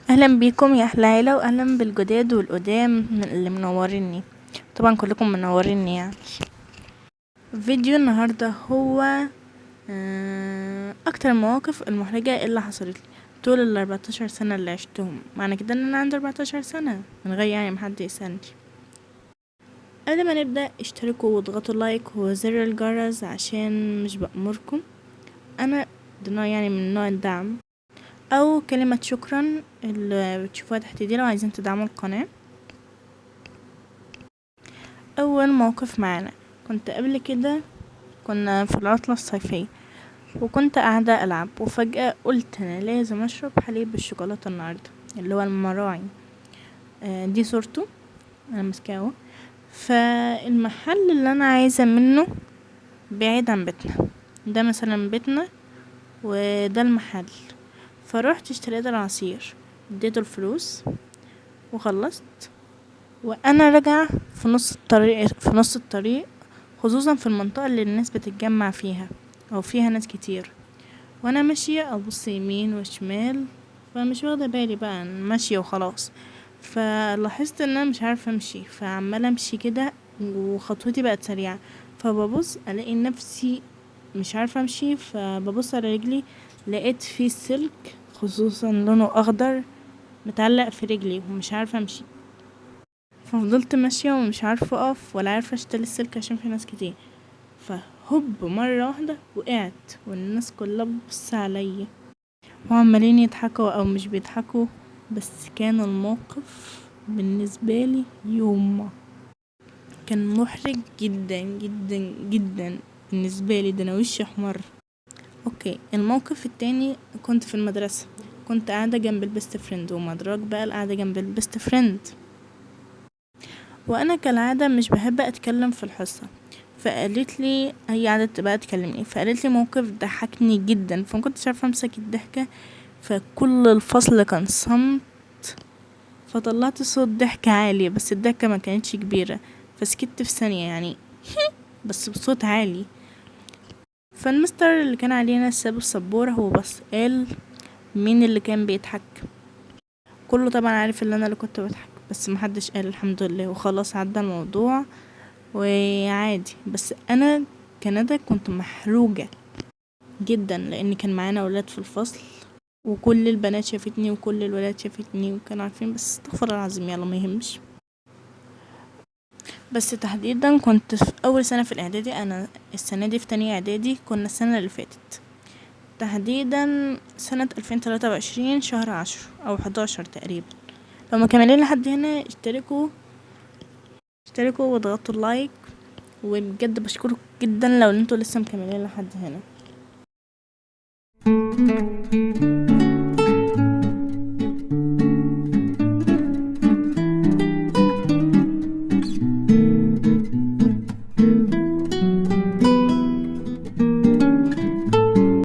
اهلا بيكم يا احلى عيله، واهلا بالجداد والقدام اللي منوريني. طبعا كلكم منوريني يعني. فيديو النهارده هو اكتر المواقف المحرجه اللي حصلت لي طول ال14 سنه اللي عشتهم. معنى كده ان انا عندي 14 سنه من غير يعني محد يسألني. قبل ما نبدا اشتركوا واضغطوا لايك وزر الجرس عشان مش بأمركم. انا يعني من نوع الدعم او كلمة شكرا اللي بتشوفوها تحت دي لو عايزين تدعموا القناة. اول موقف معانا، كنت قبل كده كنا في العطلة الصيفية وكنت قاعدة العب، وفجأة قلت انا لازم اشرب حليب بالشوكولاتة النهاردة اللي هو المراعي. دي صورته انا ماسكاه اهو. فالمحل اللي انا عايزة منه بعيد عن بيتنا، ده مثلا بيتنا وده المحل. فروحت اشتريت العصير، اديته الفلوس وخلصت. وانا راجعة في نص الطريق خصوصا في المنطقة اللي الناس بتتجمع فيها او فيها ناس كتير، وانا ماشية ابص يمين وشمال فمش واخدة بالي بقى أنا ماشية وخلاص. فلاحظت ان انا مش عارفة امشي، فعمالة امشي كده وخطوتي بقت سريعة، فببص الاقي نفسي مش عارفة امشي. فببص على رجلي لقيت في سلك خصوصا لونه اخضر متعلق في رجلي ومش عارفة امشي. ففضلت ماشية ومش عارفة اقف ولا عارفة اشتري السلك عشان في ناس كتير. فهوب مرة واحدة وقعت والناس كلها بتبص عليا وعمالين يضحكوا او مش بيضحكوا. بس كان الموقف بالنسبة لي يوم كان محرج جدا جدا جدا بالنسبة لي، ده انا وشي احمر. اوكي، الموقف التاني كنت في المدرسة، كنت قاعدة جنب البيست فريند، ومدرج بقى القعدة جنب البيست فريند. وانا كالعادة مش بحب اتكلم في الحصة، فقالت لي هي قعدت بقى تكلمني، فقالت لي موقف ضحكني جدا فمكنتش عارفه امسك الضحكه، فكل الفصل كان صمت. فطلعت صوت ضحك عالي بس الضحكه ما كانتش كبيره، فسكت في ثانيه يعني بس بصوت عالي. فالمستر اللي كان علينا ساب السبوره هو بس قال مين اللي كان بيضحك. كله طبعا عارف ان انا اللي كنت بضحك، بس محدش قال الحمد لله وخلاص عدى الموضوع وعادي. بس انا كندى كنت محروجة جدا لان كان معانا ولاد في الفصل وكل البنات شافتني وكل الولاد شافتني وكانوا عارفين، بس استغفر الله العظيم يلا ما يهمش. بس تحديدا كنت في اول سنة في الاعدادي، انا السنة دي في تانية اعدادي، كنا السنة اللي فاتت تحديدا سنة 2023 شهر 10 او 11 تقريبا. لو مكملين لحد هنا اشتركوا واضغطوا اللايك، وبجد بشكرك جدا لو انتوا لسه مكملين لحد هنا.